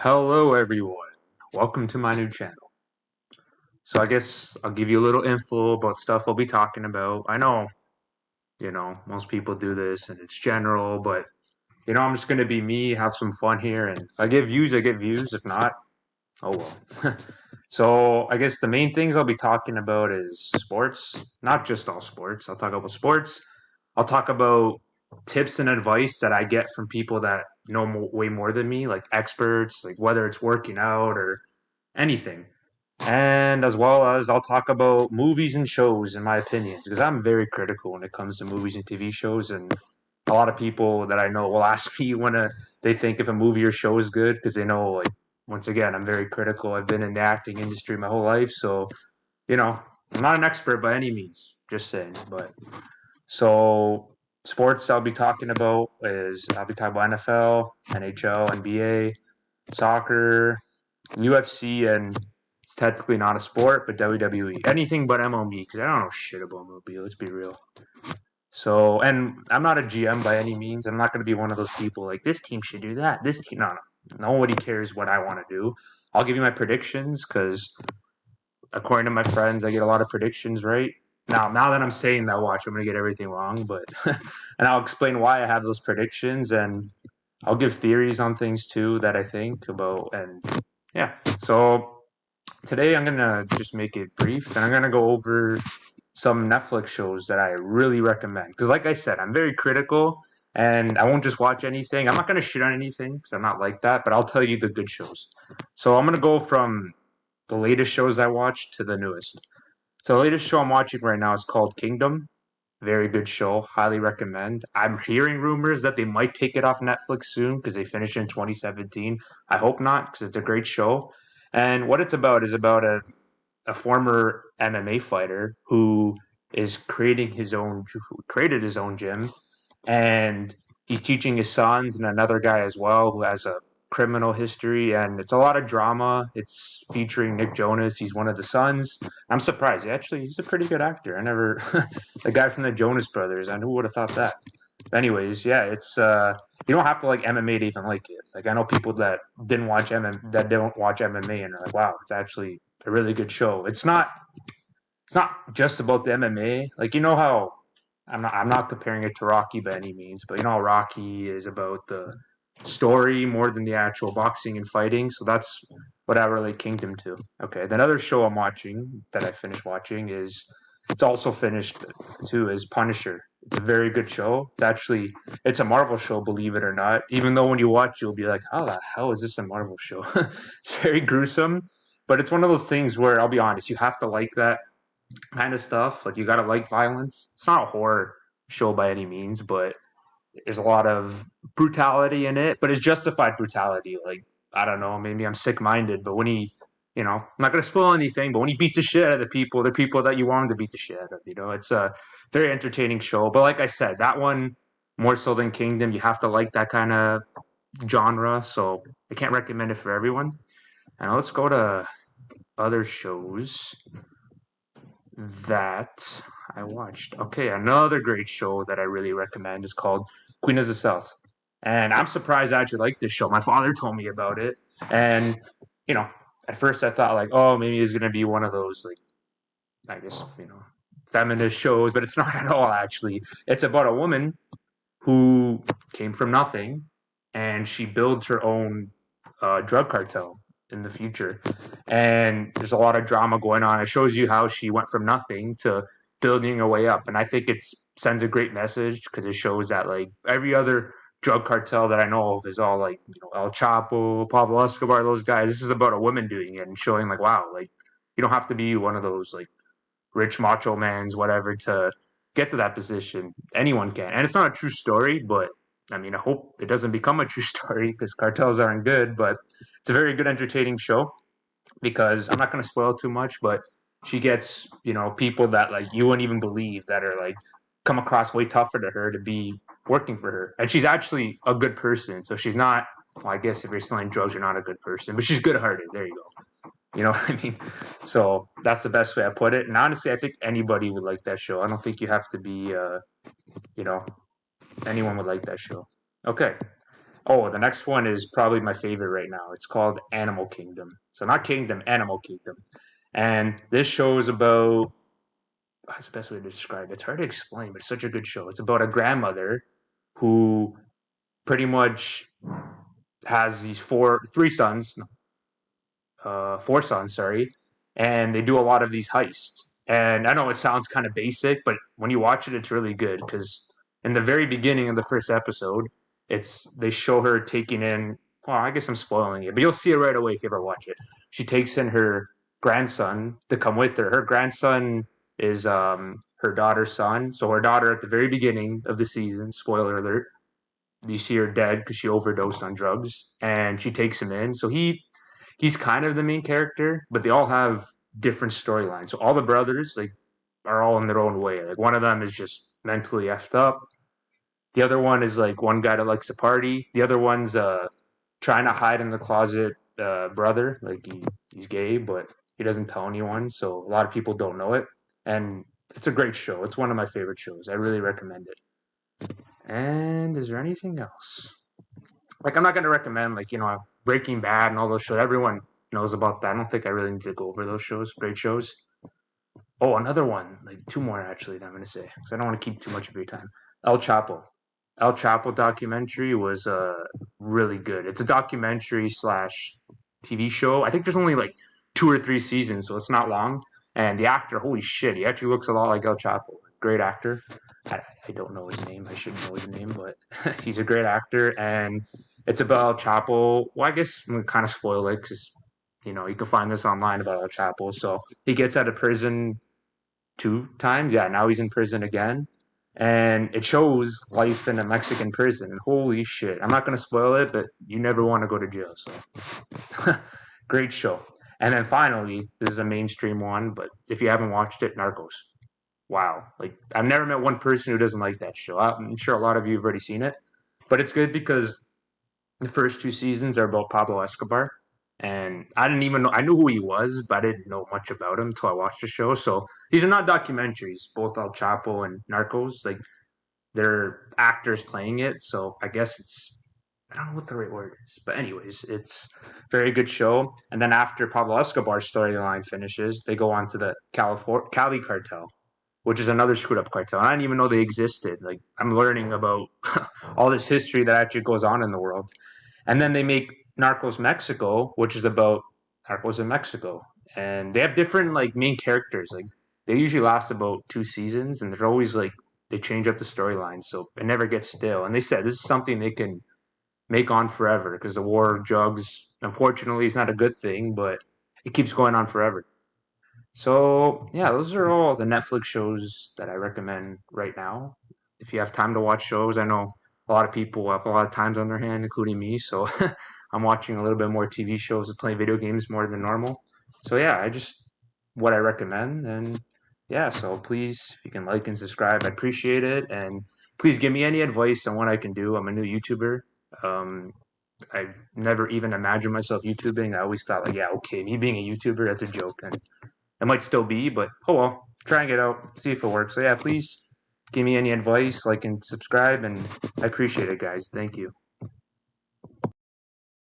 Hello, everyone. Welcome to my new channel. So, I guess I'll give you a little info about stuff I'll be talking about. I know, most people do this and it's general, but, I'm just going to be me, have some fun here. And if I get views, I get views. If not, oh well. So, I guess the main things I'll be talking about is sports, not just all sports. I'll talk about sports. I'll talk about tips and advice that I get from people that know way more than me, like experts, like whether it's working out or anything. And as well as I'll talk about movies and shows and my opinions because I'm very critical when it comes to movies and TV shows. And a lot of people that I know will ask me when they think if a movie or show is good because they know, like, once again, I'm very critical. I've been in the acting industry my whole life. So, you know, I'm not an expert by any means, just saying. But so, sports I'll be talking about is I'll be talking about NFL, NHL, NBA, soccer, UFC, and it's technically not a sport, but WWE. Anything but MLB, because I don't know shit about MLB, let's be real. So, and I'm not a GM by any means. I'm not going to be one of those people like, this team should do that. This team, no, no. Nobody cares what I want to do. I'll give you my predictions because, according to my friends, I get a lot of predictions right. Now that I'm saying that, watch, I'm going to get everything wrong, but, and I'll explain why I have those predictions and I'll give theories on things too that I think about. And yeah, so today I'm gonna just make it brief, and I'm gonna go over some Netflix shows that I really recommend. Because, like I said, I'm very critical, and I won't just watch anything. I'm not gonna shit on anything because I'm not like that. But I'll tell you the good shows. So I'm gonna go from the latest shows I watched to the newest. So the latest show I'm watching right now is called Kingdom. Very good show. Highly recommend. I'm hearing rumors that they might take it off Netflix soon because they finished in 2017. I hope not because it's a great show. And what it's about is about a former MMA fighter who is created his own gym, and he's teaching his sons and another guy as well who has a criminal history, and it's a lot of drama. It's featuring Nick Jonas. He's one of the sons. I'm surprised. He's a pretty good actor. I never the guy from the Jonas Brothers. I who would have thought that. Anyways, yeah, it's you don't have to like MMA to even like it. Like I know people that didn't watch that don't watch MMA and are like, wow, it's actually a really good show. It's not just about the MMA. Like you know how I'm not comparing it to Rocky by any means, but you know how Rocky is about the story more than the actual boxing and fighting. So that's what I relate Kingdom to. Okay, the other show I'm watching that I finished watching is it's also finished too is Punisher. It's a very good show. It's a Marvel show, believe it or not. Even though when you watch, you'll be like, how the hell is this a Marvel show? It's very gruesome, but it's one of those things where I'll be honest, you have to like that kind of stuff. Like you gotta like violence. It's not a horror show by any means, but there's a lot of brutality in it. But it's justified brutality. Like I don't know, maybe I'm sick minded, but when I'm not gonna spoil anything, but when he beats the shit out of the people, they're people that you want him to beat the shit out of. It's a very entertaining show. But like I said, that one more so than Kingdom, you have to like that kind of genre. So I can't recommend it for everyone. And let's go to other shows that I watched. Okay, another great show that I really recommend is called Queen of the South. And I'm surprised I actually like this show. My father told me about it. And, you know, at first I thought, like, oh, maybe it's going to be one of those, like, I guess, feminist shows, but it's not at all, actually. It's about a woman who came from nothing and she builds her own drug cartel in the future. And there's a lot of drama going on. It shows you how she went from nothing to building her way up. And I think it sends a great message because it shows that like every other drug cartel that I know of is all like, El Chapo, Pablo Escobar, those guys. This is about a woman doing it and showing like, wow, like you don't have to be one of those like rich macho mans, whatever, to get to that position. Anyone can. And it's not a true story, but I mean, I hope it doesn't become a true story because cartels aren't good, but it's a very good, entertaining show because I'm not going to spoil too much, but she gets, people that like you wouldn't even believe that are like come across way tougher to her to be working for her. And she's actually a good person. So she's not, well, I guess if you're selling drugs, you're not a good person, but she's good hearted. There you go. You know what I mean? So that's the best way I put it. And honestly, I think anybody would like that show. I don't think you have to be, you know, anyone would like that show. Okay. Oh, the next one is probably my favorite right now. It's called Animal Kingdom. So not Kingdom, Animal Kingdom. And this show is about, what's the best way to describe it? It's hard to explain, but it's such a good show. It's about a grandmother who pretty much has these three sons, four sons, sorry, and they do a lot of these heists. And I know it sounds kind of basic, but when you watch it, it's really good because in the very beginning of the first episode, they show her taking in. Well, I guess I'm spoiling it, but you'll see it right away if you ever watch it. She takes in her grandson to come with her. Her grandson is her daughter's son. So her daughter at the very beginning of the season, spoiler alert, you see her dead because she overdosed on drugs, and she takes him in. So he's kind of the main character, but they all have different storylines. So all the brothers are all in their own way. Like one of them is just mentally effed up. The other one is like one guy that likes to party. The other one's trying to hide in the closet brother. Like he's gay, but he doesn't tell anyone. So a lot of people don't know it. And it's a great show. It's one of my favorite shows. I really recommend it. And is there anything else? Like I'm not gonna recommend Breaking Bad and all those shows. Everyone knows about that. I don't think I really need to go over those shows. Great shows. Oh, another one, like two more actually that I'm gonna say because I don't want to keep too much of your time. El Chapo. El Chapo documentary was really good. It's a documentary slash TV show. I think there's only like two or three seasons, so it's not long. And the actor, holy shit, he actually looks a lot like El Chapo. Great actor. I don't know his name. I should know his name, but he's a great actor. And it's about Chapo. Well, I guess I'm gonna kind of spoil it because you can find this online about El Chapo. So he gets out of prison two times. Yeah, now he's in prison again. And it shows life in a Mexican prison. Holy shit. I'm not going to spoil it, but you never want to go to jail. So, great show. And then finally, this is a mainstream one, but if you haven't watched it, Narcos. Wow. Like, I've never met one person who doesn't like that show. I'm sure a lot of you have already seen it. But it's good because the first two seasons are about Pablo Escobar. And I didn't even know, I knew who he was, but I didn't know much about him until I watched the show. So these are not documentaries, both El Chapo and Narcos. Like, they're actors playing it. So I guess I don't know what the right word is. But, anyways, it's a very good show. And then after Pablo Escobar's storyline finishes, they go on to the Cali cartel, which is another screwed up cartel. I didn't even know they existed. Like, I'm learning about all this history that actually goes on in the world. And then they make Narcos Mexico, which is about Narcos in Mexico. And they have different like main characters. Like they usually last about two seasons, and they're always like they change up the storyline, so it never gets stale. And they said this is something they can make on forever because the war of drugs, unfortunately, is not a good thing, but it keeps going on forever. So yeah, those are all the Netflix shows that I recommend right now. If you have time to watch shows, I know a lot of people have a lot of times on their hand, including me. So I'm watching a little bit more TV shows and playing video games more than normal. So yeah, I just what I recommend, and yeah. So please, if you can like and subscribe, I appreciate it, and please give me any advice on what I can do. I'm a new YouTuber. Um, I've never even imagined myself YouTubing. I always thought like, yeah, okay, me being a YouTuber, that's a joke, and it might still be, but oh well. Trying it out, see if it works. So yeah, please give me any advice, like and subscribe, and I appreciate it, guys. Thank you.